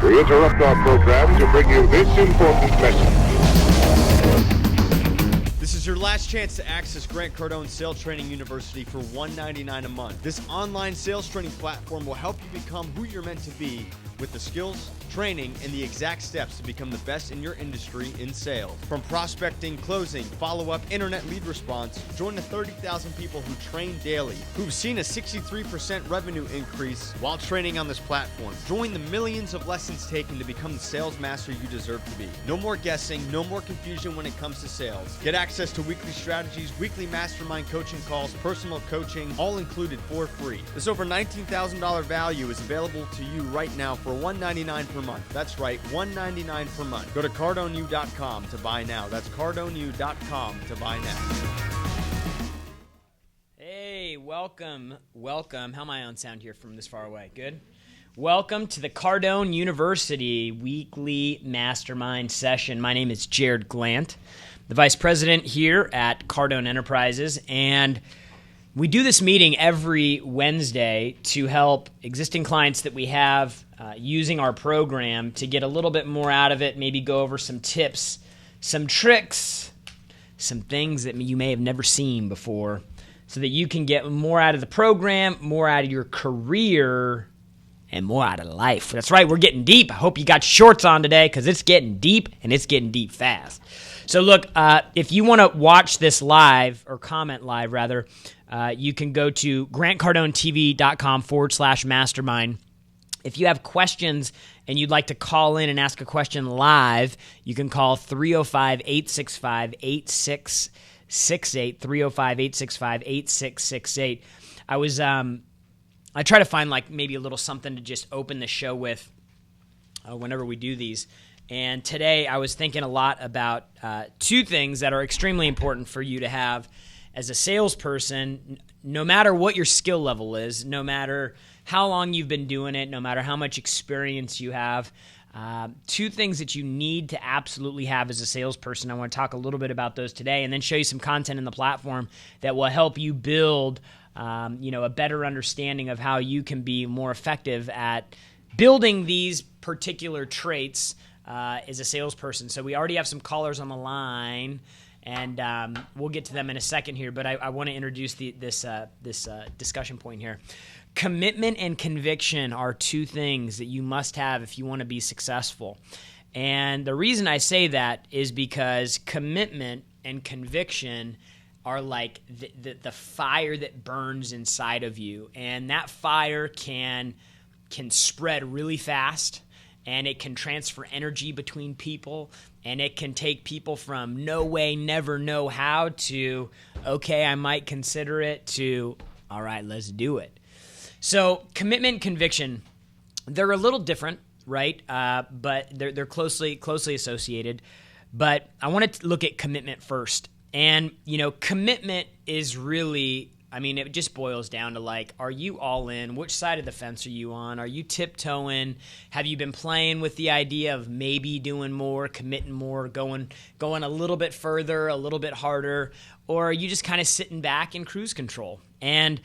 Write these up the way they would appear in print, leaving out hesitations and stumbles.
We interrupt our program to bring you this important message. This is your last chance to access Grant Cardone Sales Training University for $199 a month. This online sales training platform will help you become who you're meant to be with the skills, training, and the exact steps to become the best in your industry in sales. From prospecting, closing, follow-up, internet lead response, join the 30,000 people who train daily, who've seen a 63% revenue increase while training on this platform. Join the millions of lessons taken to become the sales master you deserve to be. No more guessing, no more confusion when it comes to sales. Get access to weekly strategies, weekly mastermind coaching calls, personal coaching, all included for free. This over $19,000 value is available to you right now for $199 per month. That's right, $199 per month. Go to CardoneU.com to buy now. That's CardoneU.com to buy now. Hey, welcome. How am I on sound here from this far away? Good? Welcome to the Cardone University weekly mastermind session. My name is Jared Glant, the vice president here at Cardone Enterprises, and we do this meeting every Wednesday to help existing clients that we have using our program to get a little bit more out of it, maybe go over some tips, some tricks, some things that you may have never seen before so that you can get more out of the program, more out of your career, and more out of life. That's right, we're getting deep. I hope you got shorts on today because it's getting deep, and it's getting deep fast. So look, if you want to watch this live, or comment live rather, you can go to grantcardonetv.com/mastermind. If you have questions and you'd like to call in and ask a question live, you can call 305-865-8668, 305-865-8668. I try to find like maybe a little something to just open the show with whenever we do these. And today I was thinking a lot about two things that are extremely important for you to have as a salesperson, no matter what your skill level is, no matter how long you've been doing it, no matter how much experience you have. Two things that you need to absolutely have as a salesperson. I want to talk a little bit about those today and then show you some content in the platform that will help you build a better understanding of how you can be more effective at building these particular traits as a salesperson. So we already have some callers on the line, and we'll get to them in a second here, but I want to introduce this discussion point here. Commitment and conviction are two things that you must have if you want to be successful. And the reason I say that is because commitment and conviction are like the fire that burns inside of you. And that fire can spread really fast, and it can transfer energy between people, and it can take people from no way, never know how to, okay, I might consider it, to, all right, let's do it. So commitment and conviction, they're a little different, right? But they're closely associated. But I want to look at commitment first. And, commitment is really, it just boils down to like, are you all in? Which side of the fence are you on? Are you tiptoeing? Have you been playing with the idea of maybe doing more, committing more, going a little bit further, a little bit harder? Or are you just kind of sitting back in cruise control? And,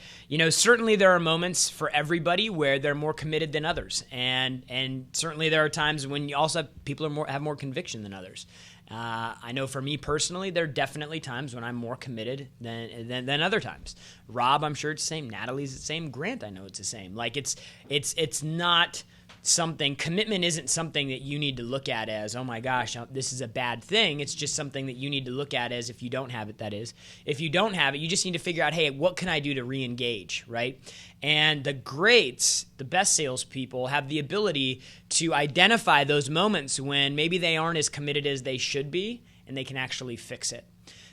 certainly there are moments for everybody where they're more committed than others. And certainly there are times when you also have people have more conviction than others. I know for me personally, there are definitely times when I'm more committed than other times. Rob, I'm sure it's the same. Natalie's the same. Grant, I know it's the same. Like it's not something. Commitment isn't something that you need to look at as, oh my gosh, this is a bad thing. It's just something that you need to look at as, if you don't have it, that is. If you don't have it, you just need to figure out, hey, what can I do to re-engage, right? And the greats, the best salespeople, have the ability to identify those moments when maybe they aren't as committed as they should be, and they can actually fix it.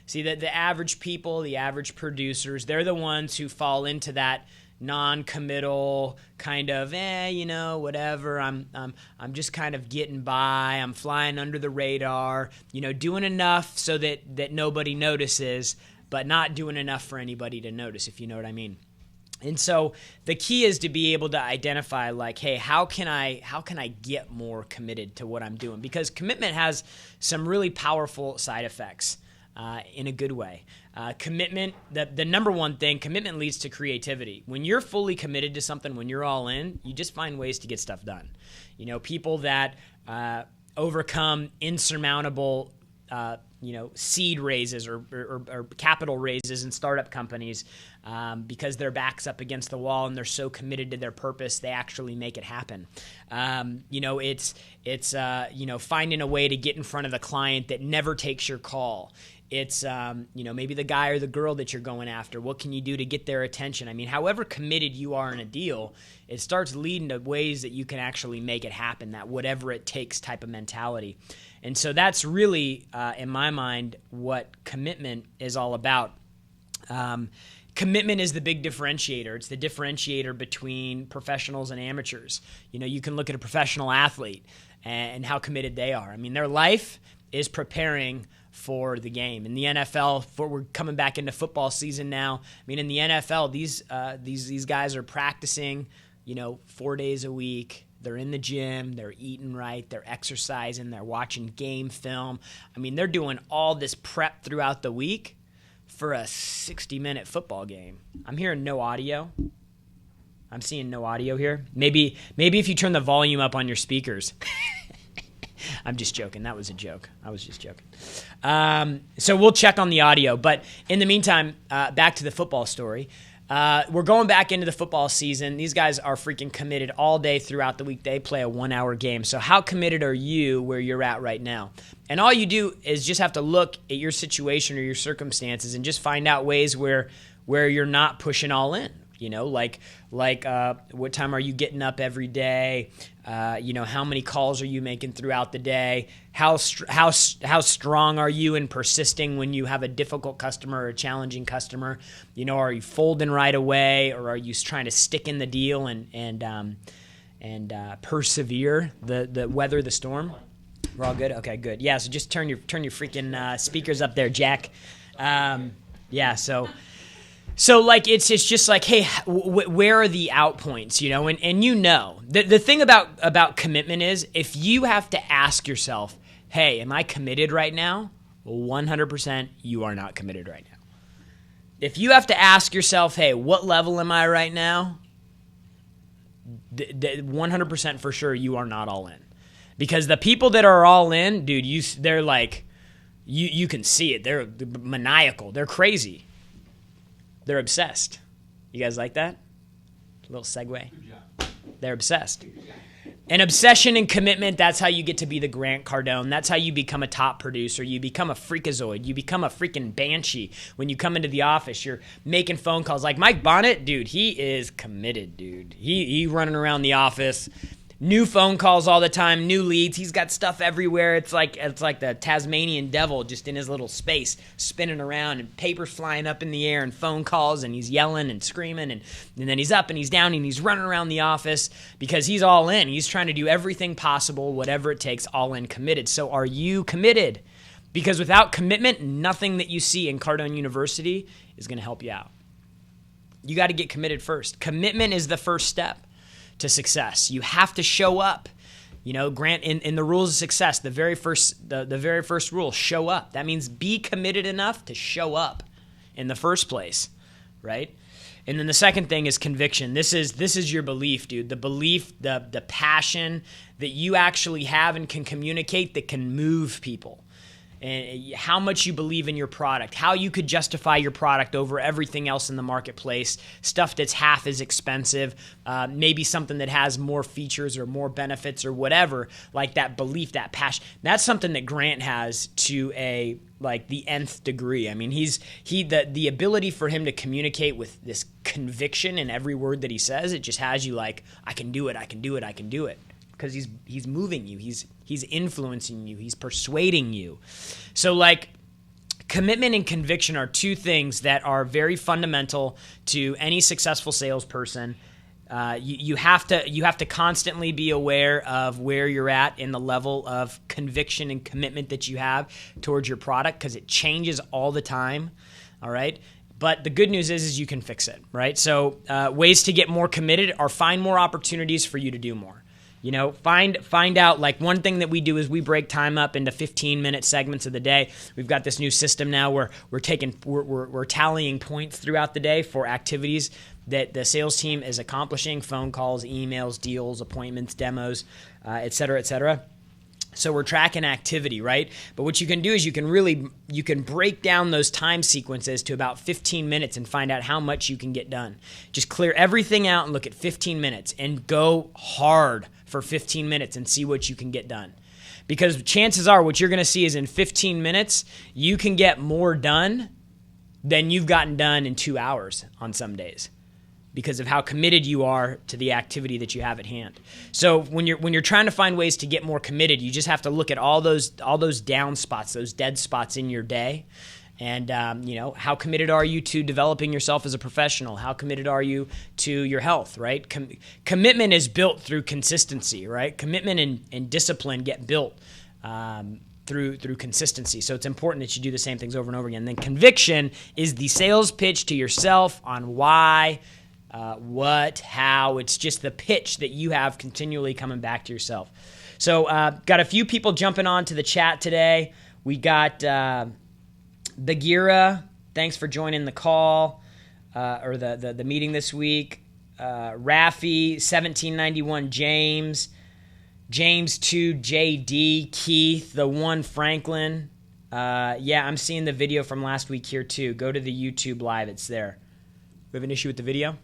See, that the average people, the average producers, they're the ones who fall into that non-committal kind of, whatever. I'm just kind of getting by. I'm flying under the radar, doing enough so that nobody notices, but not doing enough for anybody to notice, if you know what I mean. And so the key is to be able to identify, like, hey, how can I get more committed to what I'm doing? Because commitment has some really powerful side effects. in a good way. Commitment, the number one thing, commitment leads to creativity. When you're fully committed to something, when you're all in, you just find ways to get stuff done. People that overcome insurmountable seed raises or capital raises in startup companies because their back's up against the wall and they're so committed to their purpose, they actually make it happen. It's finding a way to get in front of the client that never takes your call. It's, maybe the guy or the girl that you're going after. What can you do to get their attention? I mean, however committed you are in a deal, it starts leading to ways that you can actually make it happen, that whatever it takes type of mentality. And so that's really, in my mind, what commitment is all about. Commitment is the big differentiator. It's the differentiator between professionals and amateurs. You can look at a professional athlete and how committed they are. I mean, their life is preparing for the game. In the NFL, we're coming back into football season now. I mean, in the NFL, these guys are practicing, 4 days a week. They're in the gym, they're eating right, they're exercising, they're watching game film. I mean, they're doing all this prep throughout the week for a 60-minute football game. I'm hearing no audio. I'm seeing no audio here. Maybe if you turn the volume up on your speakers. I'm just joking. That was a joke. I was just joking. So we'll check on the audio. But in the meantime, back to the football story. We're going back into the football season. These guys are freaking committed all day throughout the week. They play a 1-hour game. So how committed are you where you're at right now? And all you do is just have to look at your situation or your circumstances and just find out ways where you're not pushing all in. Like what time are you getting up every day? How many calls are you making throughout the day? How strong are you in persisting when you have a difficult customer or a challenging customer? Are you folding right away, or are you trying to stick in the deal and persevere the weather the storm? We're all good. Okay, good. Yeah. So just turn your freaking speakers up there, Jack. Yeah. So like it's just like, hey, where are the out points, and the thing about commitment is, if you have to ask yourself, hey, am I committed right now? 100% you are not committed right now. If you have to ask yourself, hey, what level am I right now? 100% for sure you are not all in. Because the people that are all in, dude, they're like, you can see it. They're maniacal. They're crazy. They're obsessed. You guys like that? A little segue. They're obsessed. And obsession and commitment, that's how you get to be the Grant Cardone. That's how you become a top producer. You become a freakazoid. You become a freaking banshee. When you come into the office, you're making phone calls. Like Mike Bonnet, dude, he is committed, dude. He running around the office. New phone calls all the time, new leads. He's got stuff everywhere. It's like the Tasmanian devil just in his little space, spinning around, and papers flying up in the air, and phone calls, and he's yelling and screaming, and then he's up and he's down and he's running around the office because he's all in. He's trying to do everything possible, whatever it takes, all in, committed. So are you committed? Because without commitment, nothing that you see in Cardone University is going to help you out. You got to get committed first. Commitment is the first step to success. You have to show up. Grant, in the rules of success, the very first rule, show up. That means be committed enough to show up in the first place, right? And then the second thing is conviction. This is your belief, dude. The belief, the passion that you actually have and can communicate that can move people. And how much you believe in your product, how you could justify your product over everything else in the marketplace, stuff that's half as expensive, maybe something that has more features or more benefits or whatever, like that belief, that passion. That's something that Grant has to the nth degree. I mean, the ability for him to communicate with this conviction in every word that he says, it just has you like, I can do it, I can do it, I can do it. Because he's moving you, he's influencing you, he's persuading you. So like commitment and conviction are two things that are very fundamental to any successful salesperson. You have to constantly be aware of where you're at in the level of conviction and commitment that you have towards your product, because it changes all the time. All right. But the good news is you can fix it, right? So ways to get more committed are find more opportunities for you to do more. Find out, like, one thing that we do is we break time up into 15-minute segments of the day. We've got this new system now where we're tallying points throughout the day for activities that the sales team is accomplishing: phone calls, emails, deals, appointments, demos, et cetera, et cetera. So we're tracking activity, right? But what you can do is you can break down those time sequences to about 15 minutes and find out how much you can get done. Just clear everything out and look at 15 minutes and go hard for 15 minutes and see what you can get done. Because chances are what you're going to see is in 15 minutes, you can get more done than you've gotten done in 2 hours on some days, because of how committed you are to the activity that you have at hand. So when you're trying to find ways to get more committed, you just have to look at all those down spots, those dead spots in your day, and how committed are you to developing yourself as a professional? How committed are you to your health? Right? Commitment is built through consistency. Right? Commitment and discipline get built through consistency. So it's important that you do the same things over and over again. And then conviction is the sales pitch to yourself on why. What, how. It's just the pitch that you have continually coming back to yourself. So got a few people jumping on to the chat today. We got Bagheera. Thanks for joining the call or the meeting this week. Rafi, 1791 James. James 2 JD. Keith, the one Franklin. I'm seeing the video from last week here too. Go to the YouTube live. It's there. We have an issue with the video?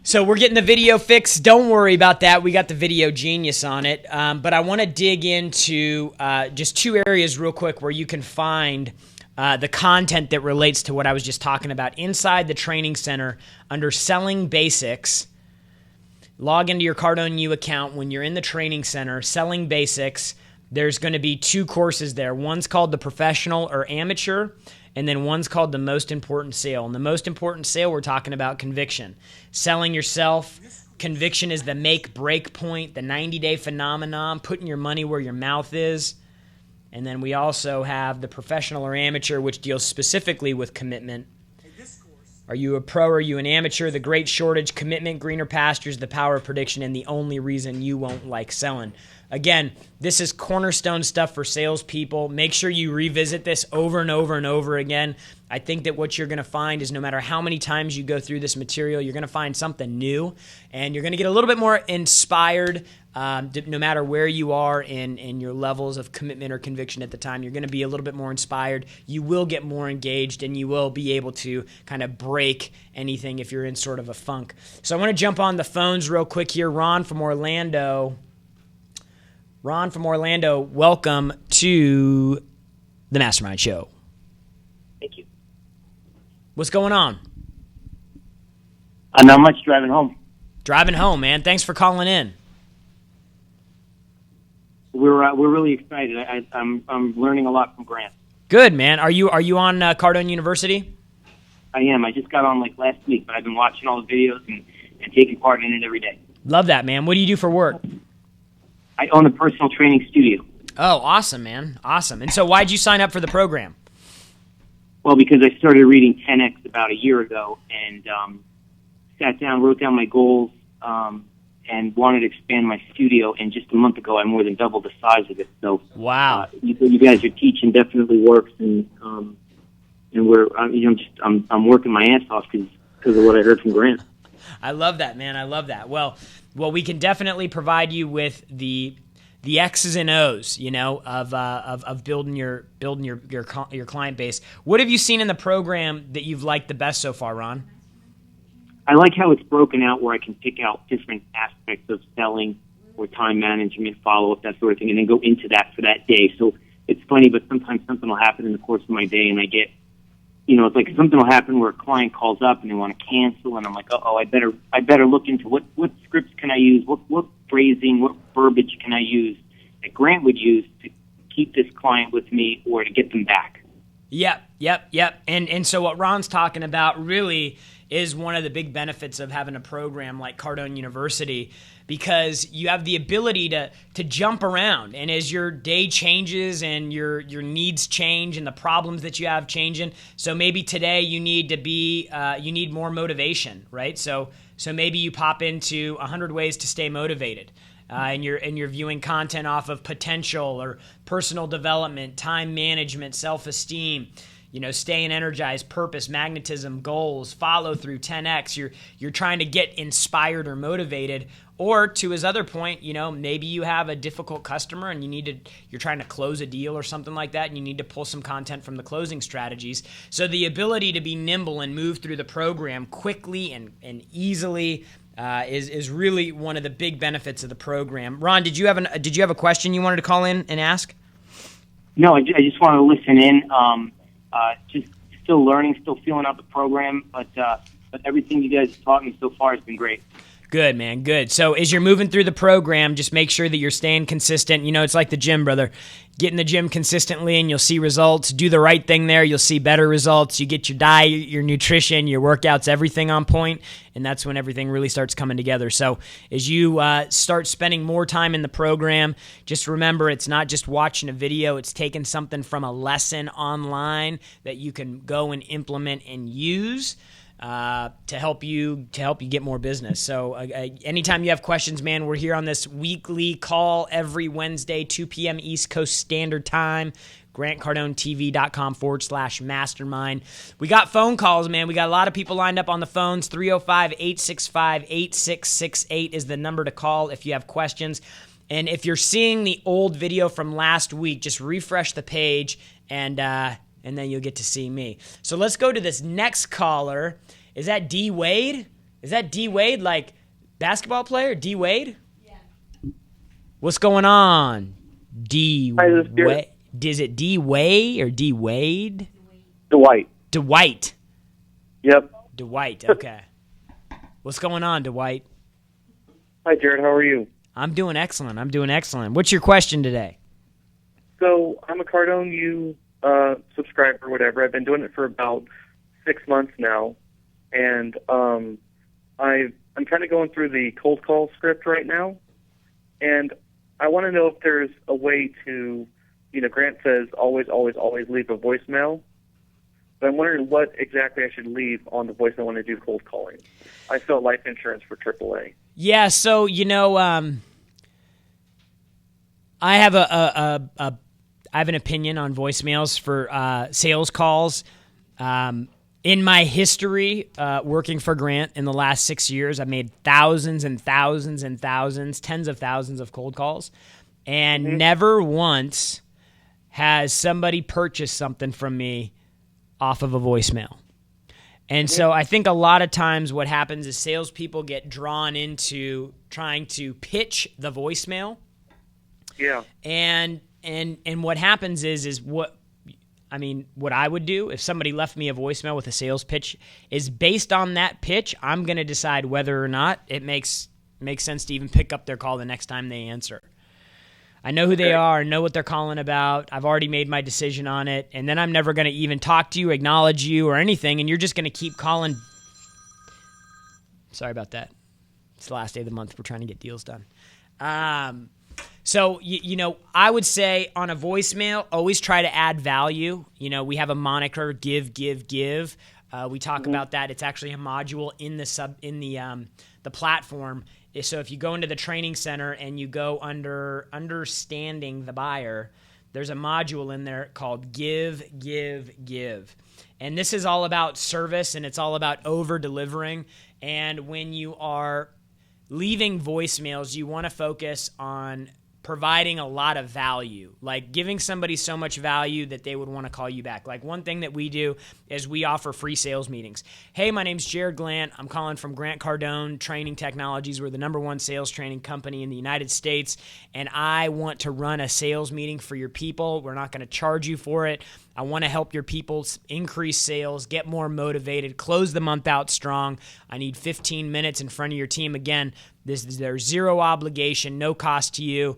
So we're getting the video fixed. Don't worry about that. We got the video genius on it. But I want to dig into just two areas real quick where you can find the content that relates to what I was just talking about inside the training center under Selling Basics. Log into your Cardone U account when you're in the training center, Selling Basics. There's going to be two courses there. One's called the Professional or Amateur, and then one's called the Most Important Sale. And the Most Important Sale, we're talking about conviction. Selling yourself. Conviction is the make-break point, the 90-day phenomenon, putting your money where your mouth is. And then we also have the Professional or Amateur, which deals specifically with commitment. Are you a pro or are you an amateur? The Great Shortage, Commitment, Greener Pastures, The Power of Prediction, and the only reason you won't like selling. Again, this is cornerstone stuff for salespeople. Make sure you revisit this over and over and over again. I think that what you're going to find is no matter how many times you go through this material, you're going to find something new, and you're going to get a little bit more inspired no matter where you are in your levels of commitment or conviction at the time. You're going to be a little bit more inspired. You will get more engaged, and you will be able to kind of break anything if you're in sort of a funk. So I want to jump on the phones real quick here. Ron from Orlando, welcome to the Mastermind Show. Thank you. What's going on? Not much, driving home. Driving home, man. Thanks for calling in. We're really excited. I'm learning a lot from Grant. Good, man. Are you on Cardone University? I am. I just got on last week, but I've been watching all the videos and taking part in it every day. Love that, man. What do you do for work? I own a personal training studio. Oh, awesome, man. Awesome. And so why'd you sign up for the program? Well, because I started reading 10X about a year ago and sat down, wrote down my goals, and wanted to expand my studio. And just a month ago, I more than doubled the size of it. So, wow, you guys are teaching definitely works, and I'm working my ass off because of what I heard from Grant. I love that, man. I love that. Well, we can definitely provide you with the X's and O's, of building your client base. What have you seen in the program that you've liked the best so far, Ron? I like how it's broken out where I can pick out different aspects of selling or time management, follow-up, that sort of thing, and then go into that for that day. So it's funny, but sometimes something will happen in the course of my day, and I get, it's like something will happen where a client calls up and they want to cancel, and I'm like, I better look into what scripts can I use, what phrasing, what verbiage can I use that Grant would use to keep this client with me or to get them back. Yep. And so what Ron's talking about really is one of the big benefits of having a program like Cardone University, because you have the ability to jump around, and as your day changes and your needs change and the problems that you have changing, so maybe today you need to be you need more motivation, right? So maybe you pop into 100 ways to stay motivated. And you're viewing content off of potential or personal development, time management, self-esteem, staying energized, purpose, magnetism, goals, follow through, 10x. You're trying to get inspired or motivated. Or to his other point, maybe you have a difficult customer and you're trying to close a deal or something like that, and you need to pull some content from the closing strategies. So the ability to be nimble and move through the program quickly and easily is really one of the big benefits of the program. Ron, did you have a question you wanted to call in and ask? No, I just wanted to listen in. Just still learning, still feeling out the program, but everything you guys have taught me so far has been great. Good, man. Good. So as you're moving through the program, just make sure that you're staying consistent. It's like the gym, brother. Get in the gym consistently and you'll see results. Do the right thing there. You'll see better results. You get your diet, your nutrition, your workouts, everything on point, and that's when everything really starts coming together. So as you start spending more time in the program, just remember it's not just watching a video. It's taking something from a lesson online that you can go and implement and use to help you get more business. So anytime you have questions, man, we're here on this weekly call every Wednesday, 2 p.m. East Coast Standard Time. GrantCardoneTV.com/mastermind. We got phone calls, man. We got a lot of people lined up on the phones. 305-865-8668 is the number to call if you have questions. And if you're seeing the old video from last week, just refresh the page and then you'll get to see me. So let's go to this next caller. Is that D. Wade? Is that D. Wade, like basketball player? D. Wade? Yeah. What's going on? D. Wade. Is it D. Wade or D. Wade? Dwight. Dwight. Yep. Dwight, okay. What's going on, Dwight? Hi, Jared. How are you? I'm doing excellent. What's your question today? So I'm a Cardone U subscriber, whatever. I've been doing it for about 6 months now, and I'm kind of going through the cold call script right now, and I want to know if there's a way to, Grant says always, always, always leave a voicemail, but I'm wondering what exactly I should leave on the voicemail when I do cold calling. I sell life insurance for AAA. Yeah, so I have I have an opinion on voicemails for sales calls. In my history working for Grant in the last 6 years, I've made thousands and thousands and thousands, tens of thousands of cold calls, and never once has somebody purchased something from me off of a voicemail. And so I think a lot of times what happens is salespeople get drawn into trying to pitch the voicemail. Yeah. And what happens is what I would do if somebody left me a voicemail with a sales pitch is based on that pitch, I'm going to decide whether or not it makes sense to even pick up their call the next time they answer. I know who they are, know what they're calling about. I've already made my decision on it, and then I'm never going to even talk to you, acknowledge you, or anything, and you're just going to keep calling. Sorry about that. It's the last day of the month. We're trying to get deals done. So, I would say on a voicemail, always try to add value. We have a moniker, give, give, give. We talk about that. It's actually a module in the platform. So if you go into the training center and you go under understanding the buyer, there's a module in there called give, give, give. And this is all about service, and it's all about over-delivering. And when you are leaving voicemails, you want to focus on providing a lot of value, like giving somebody so much value that they would want to call you back. Like one thing that we do is we offer free sales meetings. Hey, my name's Jared Glant. I'm calling from Grant Cardone Training Technologies. We're the #1 sales training company in the United States, and I want to run a sales meeting for your people. We're not going to charge you for it. I want to help your people increase sales, get more motivated, close the month out strong. I need 15 minutes in front of your team. Again, there's zero obligation, no cost to you.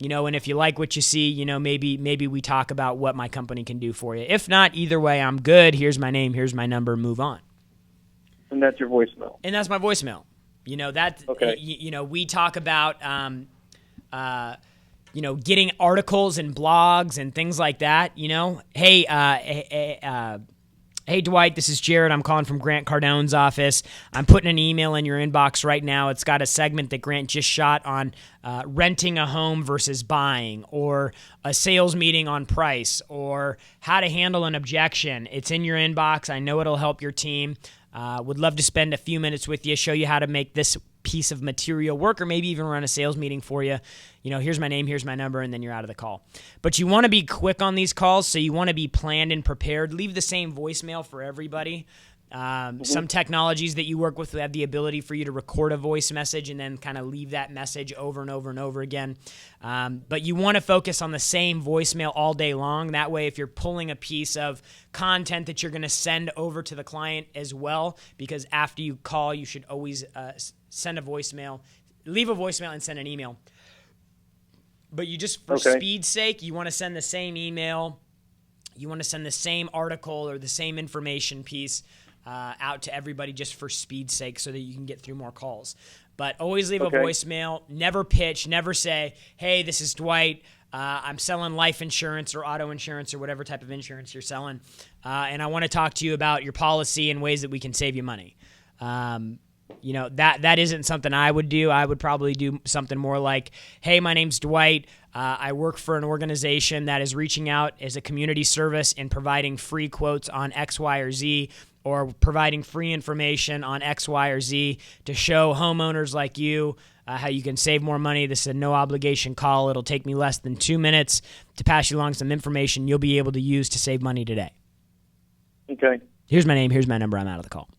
And if you like what you see, maybe we talk about what my company can do for you. If not, either way, I'm good. Here's my name. Here's my number. Move on. And that's your voicemail. And that's my voicemail. You know, that, Okay. you know, we talk about, you know, getting articles and blogs and things like that, you know. Hey, hey, Dwight, this is Jared. I'm calling from Grant Cardone's office. I'm putting an email in your inbox right now. It's got a segment that Grant just shot on renting a home versus buying, or a sales meeting on price, or how to handle an objection. It's in your inbox. I know it'll help your team. Would love to spend a few minutes with you, show you how to make this piece of material work, or maybe even run a sales meeting for you. You know, here's my name, here's my number, and then you're out of the call. But you want to be quick on these calls, so you want to be planned and prepared. Leave the same voicemail for everybody. Some technologies that you work with have the ability for you to record a voice message and then kind of leave that message over and over and over again. But you want to focus on the same voicemail all day long. That way, if you're pulling a piece of content that you're going to send over to the client as well, because after you call, you should always send a voicemail, leave a voicemail and send an email. But you just, for speed's sake, you want to send the same email. You want to send the same article or the same information piece out to everybody just for speed's sake, so that you can get through more calls. But always leave a voicemail. Never pitch. Never say, hey, this is Dwight. I'm selling life insurance or auto insurance or whatever type of insurance you're selling. And I want to talk to you about your policy and ways that we can save you money. You know, that isn't something I would do. I would probably do something more like, hey, my name's Dwight. I work for an organization that is reaching out as a community service and providing free quotes on X, Y, or Z, or providing free information on X, Y, or Z to show homeowners like you how you can save more money. This is a no-obligation call. It'll take me less than 2 minutes to pass you along some information you'll be able to use to save money today. Okay. Here's my name. Here's my number. I'm out of the call.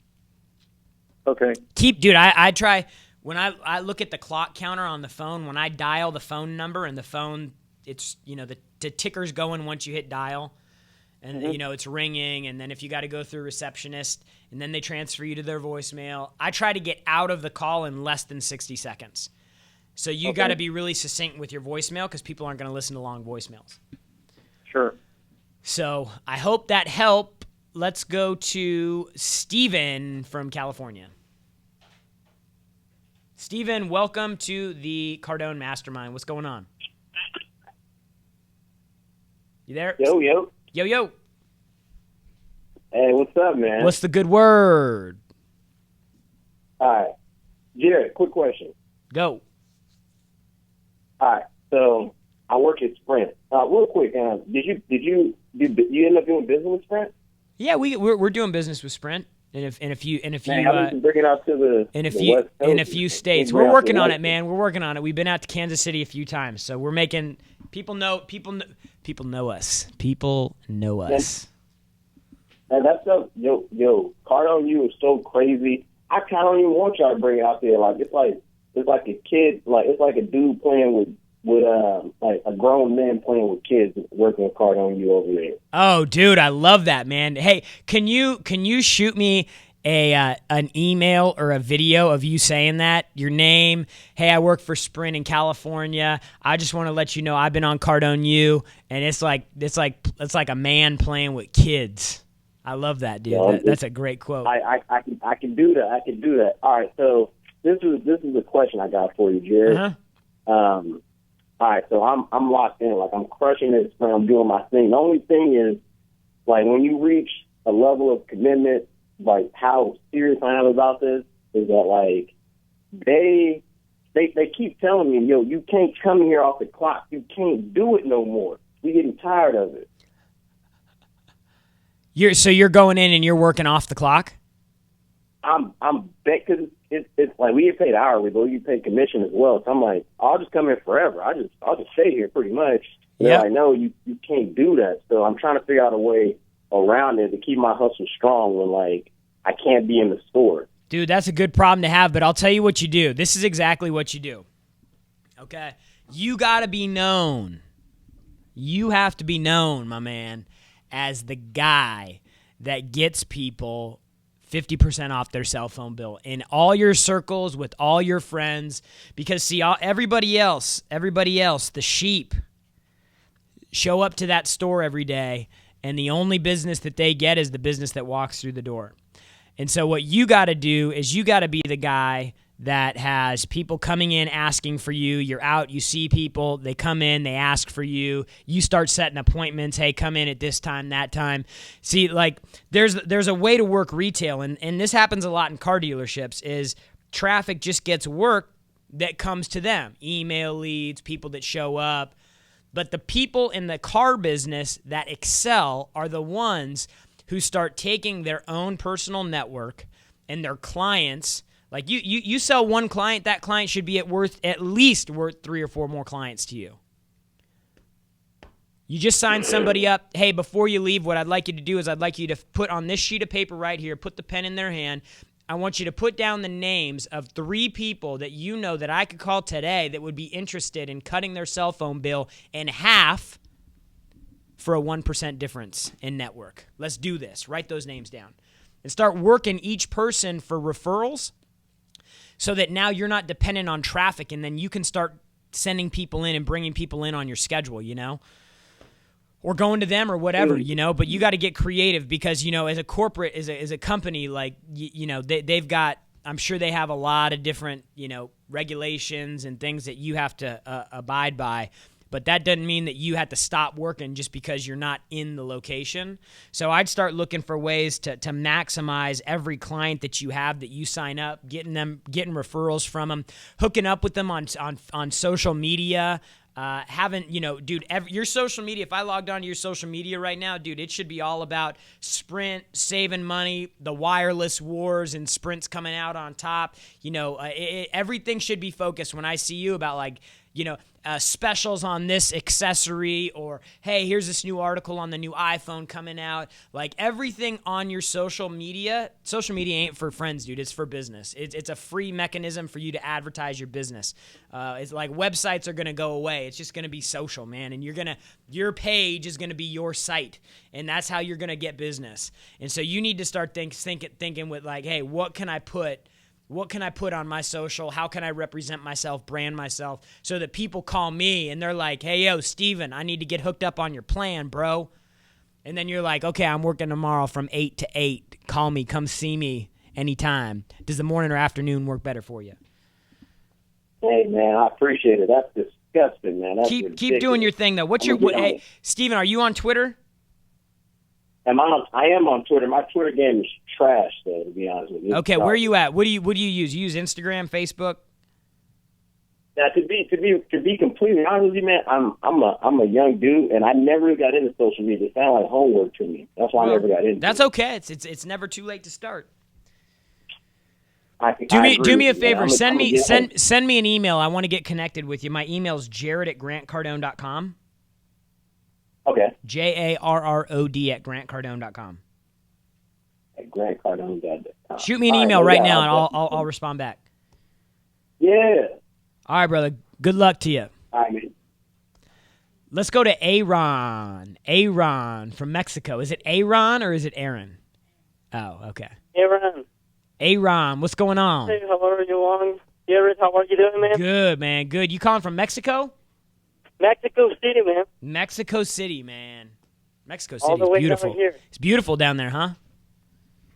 Okay. Dude, I try, when I look at the clock counter on the phone, when I dial the phone number and the phone, it's, you know, the ticker's going once you hit dial, and, you know, it's ringing, and then if you got to go through receptionist, and then they transfer you to their voicemail, I try to get out of the call in less than 60 seconds. So you got to be really succinct with your voicemail, because people aren't going to listen to long voicemails. Sure. So I hope that helped. Let's go to Steven from California. Steven, welcome to the Cardone Mastermind. What's going on? You there? Yo. Yo. Hey, what's up, man? What's the good word? All right. Jared, quick question. Go. All right. So I work at Sprint. Real quick, did you end up doing business with Sprint? Yeah, we're doing business with Sprint. In a few Man, how did you bring it out to the West Coast? In a few states. We're working on it, man. We're working on it. We've been out to Kansas City a few times, so we're making people know us. People know us. And that's so yo, Cardone, you is so crazy. I kind of don't even want y'all to bring it out there. Like it's like a kid, like it's like a dude playing with like a grown man playing with kids working with Cardone you over there. Oh, dude, I love that, man. Hey, can you shoot me an email or a video of you saying that? Your name. Hey, I work for Sprint in California. I just want to let you know I've been on Cardone U, and it's like a man playing with kids. I love that, dude. Yeah, that's a great quote. I can do that. I can do that. All right, so this is the question I got for you, Jared. Uh-huh. All right, so I'm locked in. Like, I'm crushing it. I'm doing my thing. The only thing is, like, when you reach a level of commitment, like, how serious I am about this is that, like, they keep telling me, yo, you can't come here off the clock. You can't do it no more. We're getting tired of it. You're going in and you're working off the clock? I'm because it's like we get paid hourly, but we get paid commission as well. So I'm like, I'll just come in forever. I'll just stay here pretty much. Yeah. I know you can't do that. So I'm trying to figure out a way around it to keep my hustle strong when like I can't be in the store. Dude, that's a good problem to have, but I'll tell you what you do. This is exactly what you do. Okay? You got to be known. You have to be known, my man, as the guy that gets people 50% off their cell phone bill in all your circles with all your friends. Because see, everybody else, the sheep, show up to that store every day, and the only business that they get is the business that walks through the door. And so what you got to do is you got to be the guy that has people coming in asking for you. You're out, you see people, they come in, they ask for you. You start setting appointments. Hey, come in at this time, that time. See, like there's a way to work retail, and this happens a lot in car dealerships, is traffic just gets work that comes to them. Email leads, people that show up. But the people in the car business that excel are the ones who start taking their own personal network and their clients. Like you sell one client, that client should be at least worth 3 or 4 more clients to you. You just sign somebody up. Hey, before you leave, what I'd like you to do is I'd like you to put on this sheet of paper right here, put the pen in their hand. I want you to put down the names of 3 people that you know that I could call today that would be interested in cutting their cell phone bill in half for a 1% difference in network. Let's do this. Write those names down. And start working each person for referrals so that now you're not dependent on traffic, and then you can start sending people in and bringing people in on your schedule, you know? Or going to them or whatever, you know, but you got to get creative because, you know, as a corporate, as a company, like, you know, they've got, I'm sure they have a lot of different, you know, regulations and things that you have to abide by, but that doesn't mean that you have to stop working just because you're not in the location. So I'd start looking for ways to maximize every client that you have, that you sign up, getting referrals from them, hooking up with them on social media. Having, you know, dude, your social media, if I logged on to your social media right now, dude, it should be all about Sprint, saving money, the wireless wars, and Sprint's coming out on top. You know, everything should be focused when I see you about, like, you know, specials on this accessory, or, hey, here's this new article on the new iPhone coming out. Like, everything on your social media ain't for friends, dude. It's for business. It's a free mechanism for you to advertise your business. It's like websites are going to go away. It's just going to be social, man. And your page is going to be your site. And that's how you're going to get business. And so you need to start thinking with, like, hey, what can I put on my social? How can I represent myself, brand myself, so that people call me and they're like, hey, yo, Steven, I need to get hooked up on your plan, bro. And then you're like, okay, I'm working tomorrow from 8 to 8. Call me. Come see me anytime. Does the morning or afternoon work better for you? Hey, man, I appreciate it. That's disgusting, man. That's keep doing your thing, though. Hey, Steven, are you on Twitter? I am on Twitter. My Twitter game is trash, though, to be honest with you. Okay, where are you at? What do you use? You use Instagram, Facebook? Now, to be completely honest with you, man, I'm a young dude, and I never got into social media. It sounded like homework to me. That's why I never got into it. That's okay. It's never too late to start. Do me a favor. Send me an email. I want to get connected with you. My email is jared@grantcardone.com. Okay. JARROD at grantcardone.com. At grantcardone.com. Shoot me an email right now, and I'll respond back. Yeah. All right, brother. Good luck to you. All right, man. Let's go to Aaron. Aaron from Mexico. Is it Aaron or is it Aaron? Oh, okay. Aaron. Aaron, what's going on? Hey, how are you, Jared, how are you doing, man? Good, man. Good. You calling from Mexico? Mexico City, man. Mexico City, man. Mexico All City the way is beautiful. down here. It's beautiful down there, huh?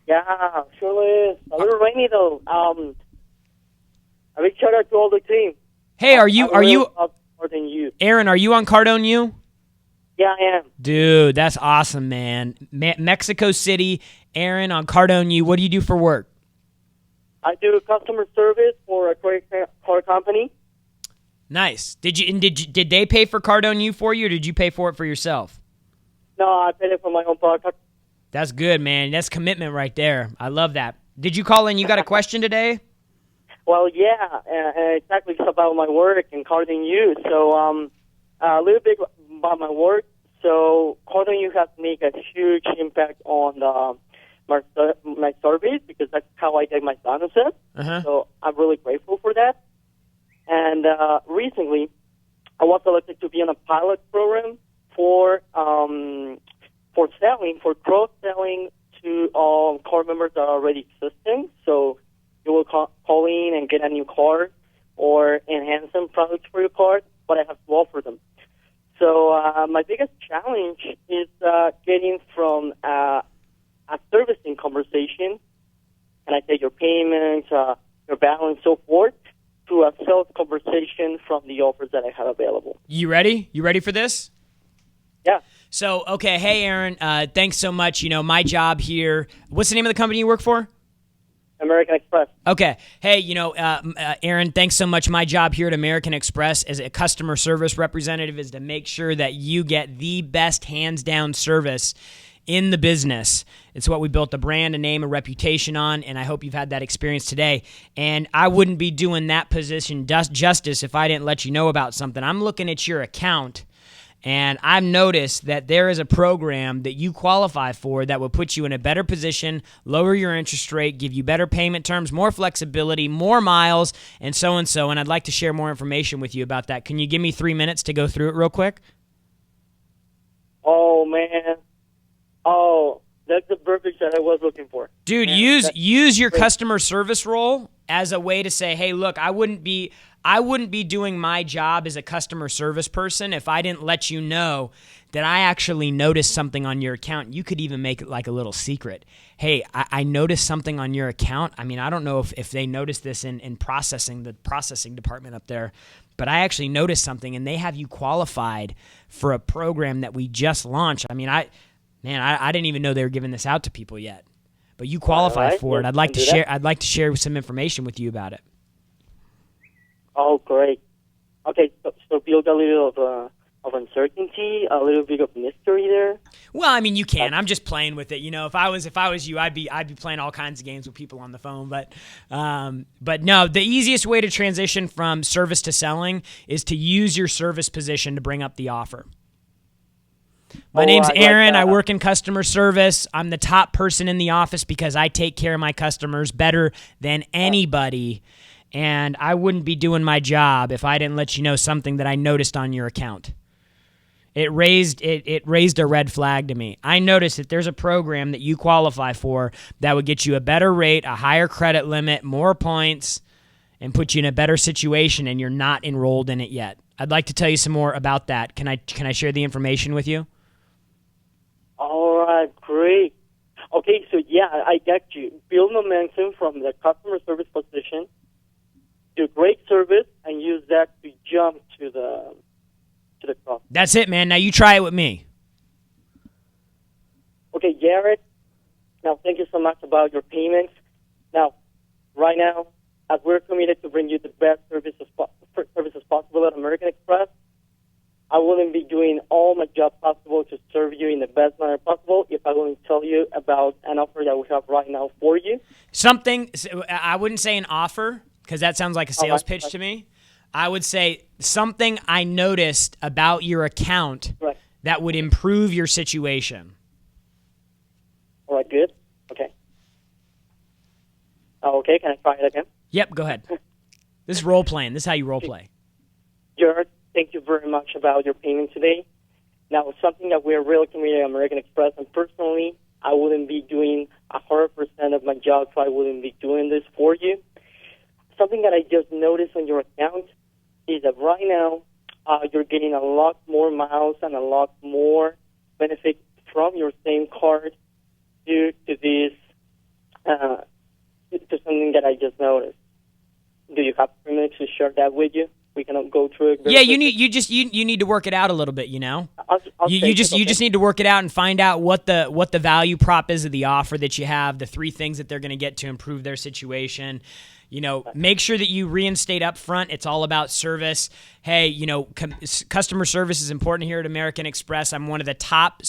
Yeah, sure is. A little rainy though. A big shout out to all the team. Hey, are you more than you? Aaron, are you on Cardone U? Yeah, I am. Dude, that's awesome, man. Mexico City, Aaron on Cardone U. What do you do for work? I do customer service for a credit card company. Nice. Did they pay for Cardone U for you, or did you pay for it for yourself? No, I paid it for my own product. That's good, man. That's commitment right there. I love that. Did you call in? You got a question today? Well, yeah, exactly. It's about my work and Cardone U. So, a little bit about my work. So, Cardone U has made a huge impact on my service because that's how I get my bonuses. Uh-huh. So, I'm really grateful for that. And recently, I was selected to be on a pilot program for cross-selling to car members that are already existing. So you will call in and get a new car or enhance some products for your car, but I have to offer them. So my biggest challenge is getting from a servicing conversation can I take your payments, your balance, so forth, through a sales conversation from the offers that I have available. You ready? You ready for this? Yeah. So, okay, hey, Aaron, thanks so much. My job here, what's the name of the company you work for? American Express. Okay. Hey, Aaron, thanks so much. My job here at American Express as a customer service representative is to make sure that you get the best hands-down service in the business. It's what we built a brand, a name, a reputation on, and I hope you've had that experience today. And I wouldn't be doing that position justice if I didn't let you know about something. I'm looking at your account, and I've noticed that there is a program that you qualify for that will put you in a better position, lower your interest rate, give you better payment terms, more flexibility, more miles, and so and so. And I'd like to share more information with you about that. Can you give me 3 minutes to go through it real quick? Oh, man. Oh, that's the verbiage that I was looking for. Dude, Man, use your customer service role as a way to say, hey, look, I wouldn't be doing my job as a customer service person if I didn't let you know that I actually noticed something on your account. You could even make it like a little secret. Hey, I noticed something on your account. I mean, I don't know if they noticed this in the processing department up there, but I actually noticed something, and they have you qualified for a program that we just launched. I mean, I didn't even know they were giving this out to people yet, but you qualify for it. I'd like to share some information with you about it. Oh, great. Okay, so build a little of uncertainty, a little bit of mystery there. Well, I mean, you can. I'm just playing with it. If I was you, I'd be playing all kinds of games with people on the phone. But no, the easiest way to transition from service to selling is to use your service position to bring up the offer. My name's Aaron. I work in customer service. I'm the top person in the office because I take care of my customers better than anybody. And I wouldn't be doing my job if I didn't let you know something that I noticed on your account. It raised a red flag to me. I noticed that there's a program that you qualify for that would get you a better rate, a higher credit limit, more points, and put you in a better situation, and you're not enrolled in it yet. I'd like to tell you some more about that. Can I share the information with you? All right, great. Okay, so yeah, I get you. Build momentum from the customer service position, do great service, and use that to jump to the top. That's it, man. Now you try it with me. Okay, Jared. Now, thank you so much about your payments. Now, right now, as we're committed to bring you the best services possible at American Express, I wouldn't be doing all my job possible to serve you in the best manner possible if I wouldn't tell you about an offer that we have right now for you. Something, I wouldn't say an offer, because that sounds like a sales pitch to me. I would say something I noticed about your account that would improve your situation. All right, good. Okay. Okay, can I try it again? Yep, go ahead. This is role playing. This is how you role play. Jared, thank you very much about your payment today. Now, something that we're really committed at American Express, and personally, I wouldn't be doing 100% of my job if I wouldn't be doing this for you. Something that I just noticed on your account is that right now you're getting a lot more miles and a lot more benefit from your same card due to this, to something that I just noticed. Do you have 3 minutes to share that with you? We can go through it. Yeah, you need to work it out a little bit. You just need to work it out and find out what the value prop is of the offer that you have, the 3 things that they're going to get to improve their situation. Make sure that you reinstate up front. It's all about service. Hey, customer service is important here at American Express. I'm one of the top,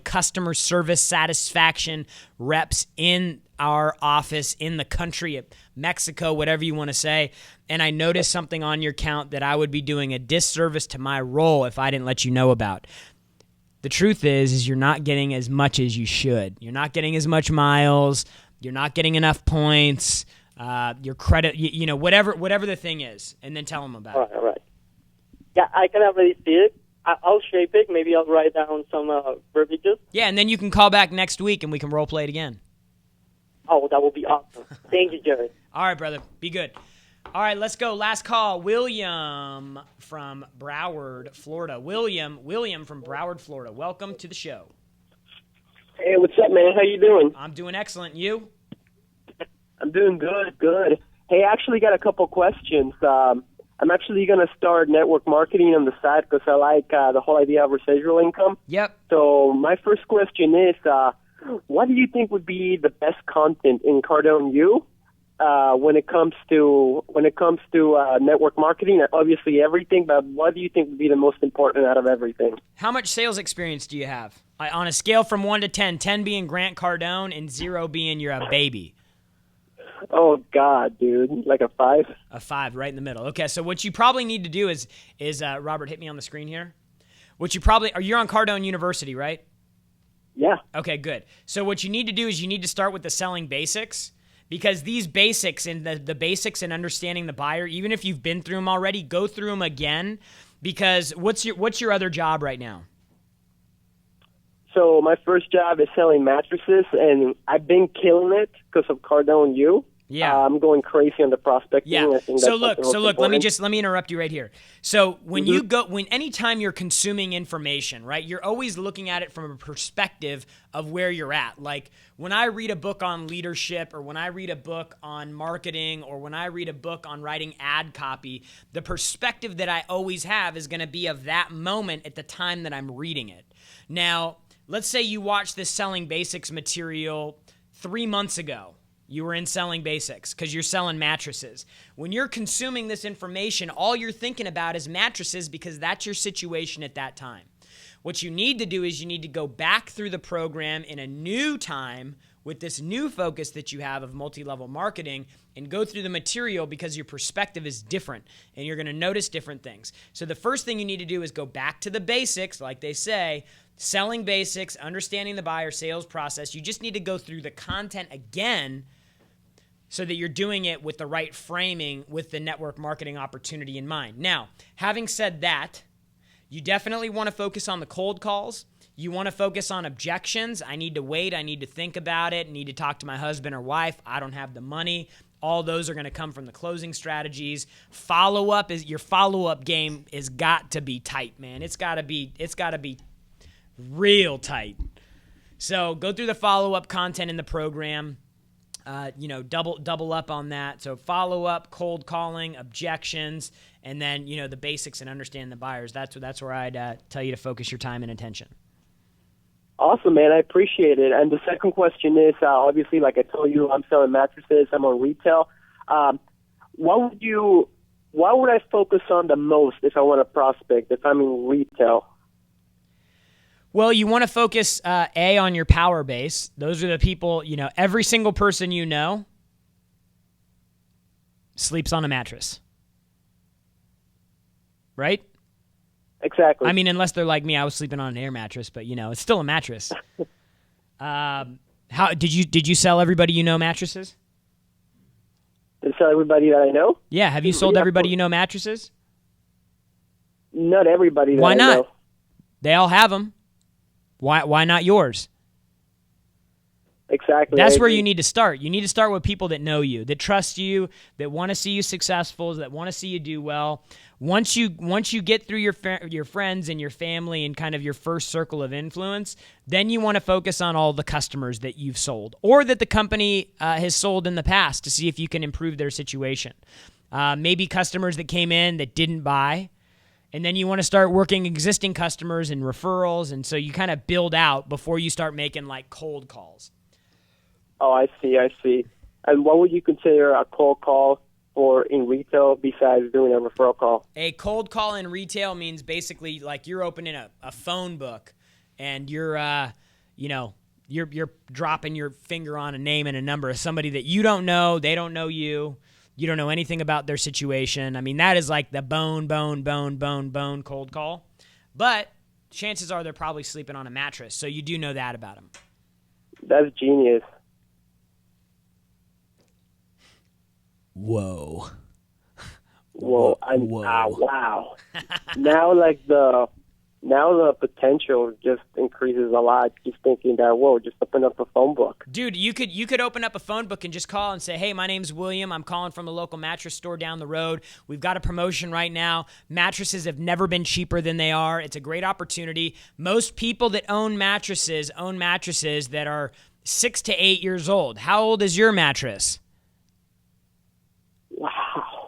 customer service satisfaction reps in our office in the country of Mexico, whatever you want to say. And I noticed something on your account that I would be doing a disservice to my role if I didn't let you know about. The truth is you're not getting as much as you should. You're not getting as much miles. You're not getting enough points. Your credit, whatever the thing is, and then tell them about it. All right. Yeah, I can already see it. I'll shape it. Maybe I'll write down some verbiages. Yeah, and then you can call back next week and we can role play it again. Oh, that will be awesome. Thank you, Jared. All right, brother. Be good. All right, let's go. Last call. William from Broward, Florida. William from Broward, Florida. Welcome to the show. Hey, what's up, man? How you doing? I'm doing excellent. You? I'm doing good. Hey, I actually got a couple questions. I'm actually going to start network marketing on the side because I like the whole idea of residual income. Yep. So my first question is, what do you think would be the best content in Cardone U when it comes to network marketing? Obviously everything, but what do you think would be the most important out of everything? How much sales experience do you have? On a scale from 1 to 10, 10 being Grant Cardone and 0 being you're a baby. Oh, God, dude. Like a 5? A 5, right in the middle. Okay, so what you probably need to do is Robert, hit me on the screen here. You're on Cardone University, right? Yeah. Okay, good. So what you need to do is you need to start with the selling basics, because these basics and the basics and understanding the buyer, even if you've been through them already, go through them again, because what's your other job right now? So my first job is selling mattresses, and I've been killing it because of Cardone U. Yeah, I'm going crazy on the prospecting. Yeah. I think So that's look. important. Let me interrupt you right here. So when anytime you're consuming information, right, you're always looking at it from a perspective of where you're at. Like when I read a book on leadership, or when I read a book on marketing, or when I read a book on writing ad copy, the perspective that I always have is going to be of that moment at the time that I'm reading it. Now, let's say you watched this Selling Basics material 3 months ago. You were in Selling Basics because you're selling mattresses. When you're consuming this information, all you're thinking about is mattresses because that's your situation at that time. What you need to do is you need to go back through the program in a new time with this new focus that you have of multi-level marketing, and go through the material because your perspective is different and you're going to notice different things. So the first thing you need to do is go back to the basics, like they say, selling basics, understanding the buyer sales process. You just need to go through the content again so that you're doing it with the right framing with the network marketing opportunity in mind. Now, having said that, you definitely want to focus on the cold calls. You want to focus on objections. I need to wait. I need to think about it. I need to talk to my husband or wife. I don't have the money. All those are going to come from the closing strategies. Your follow-up game has got to be tight, man. It's got to be real tight. So go through the follow-up content in the program. Double up on that. So follow-up, cold calling, objections, and then, the basics and understanding the buyers. That's where I'd tell you to focus your time and attention. Awesome, man. I appreciate it. And the second question is, obviously, like I told you, I'm selling mattresses. I'm on retail. What would I focus on the most if I want to prospect, if I'm in retail? Well, you want to focus, on your power base. Those are the people, every single person sleeps on a mattress. Right? Exactly. I mean, unless they're like me, I was sleeping on an air mattress, but, it's still a mattress. How did you sell everybody mattresses? Did I sell everybody that I know? Yeah. Have you sold everybody mattresses? Not everybody that Why I not? know. They all have them. Why not yours? Exactly. That's where you need to start. You need to start with people that know you, that trust you, that want to see you successful, that want to see you do well. Once you get through your friends and your family and kind of your first circle of influence, then you want to focus on all the customers that you've sold or that the company has sold in the past to see if you can improve their situation. Maybe customers that came in that didn't buy. And then you want to start working existing customers and referrals. And so you kind of build out before you start making like cold calls. Oh, I see. And what would you consider a cold call for in retail besides doing a referral call? A cold call in retail means basically like you're opening a phone book and you're dropping your finger on a name and a number of somebody that you don't know, they don't know you. You don't know anything about their situation. I mean, that is like the bone cold call. But chances are they're probably sleeping on a mattress, so you do know that about them. That's genius. Whoa. Whoa. Wow. Now the potential just increases a lot. Just thinking that, just open up a phone book. Dude, you could open up a phone book and just call and say, hey, my name's William. I'm calling from the local mattress store down the road. We've got a promotion right now. Mattresses have never been cheaper than they are. It's a great opportunity. Most people that own mattresses that are 6 to 8 years old. How old is your mattress?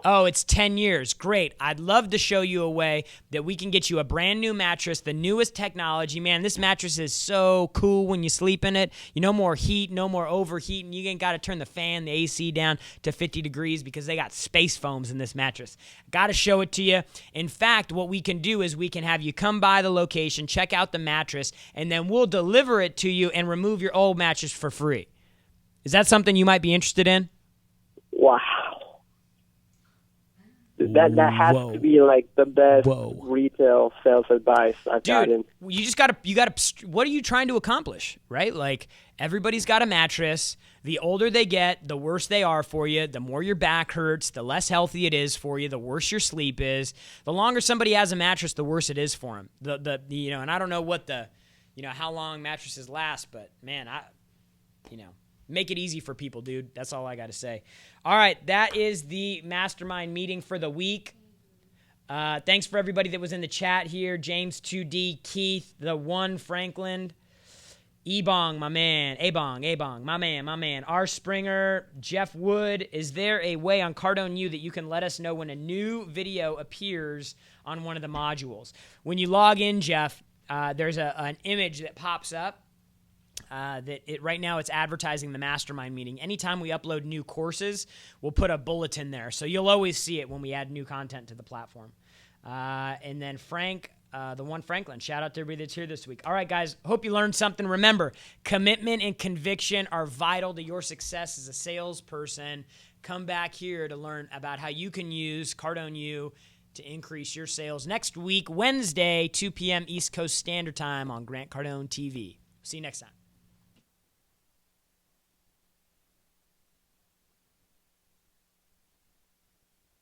Oh, it's 10 years. Great. I'd love to show you a way that we can get you a brand new mattress, the newest technology. Man, this mattress is so cool when you sleep in it. You no more heat, no more overheating. You ain't got to turn the fan, the AC down to 50 degrees because they got space foams in this mattress. Got to show it to you. In fact, what we can do is we can have you come by the location, check out the mattress, and then we'll deliver it to you and remove your old mattress for free. Is that something you might be interested in? Wow. That has to be like the best retail sales advice I've gotten. You just gotta. What are you trying to accomplish, right? Like everybody's got a mattress. The older they get, the worse they are for you. The more your back hurts, the less healthy it is for you. The worse your sleep is. The longer somebody has a mattress, the worse it is for them. And I don't know what how long mattresses last, but man, make it easy for people, dude. That's all I got to say. All right, that is the Mastermind meeting for the week. Thanks for everybody that was in the chat here. James 2D, Keith, the one, Franklin, Ebong, my man, Abong, my man, R. Springer, Jeff Wood. Is there a way on Cardone U that you can let us know when a new video appears on one of the modules? When you log in, Jeff, there's an image that pops up. Right now it's advertising the Mastermind meeting. Anytime we upload new courses, we'll put a bulletin there. So you'll always see it when we add new content to the platform. And then Frank, the one Franklin, shout out to everybody that's here this week. All right, guys, hope you learned something. Remember, commitment and conviction are vital to your success as a salesperson. Come back here to learn about how you can use Cardone U to increase your sales next week, Wednesday, 2 p.m. East Coast Standard Time on Grant Cardone TV. See you next time.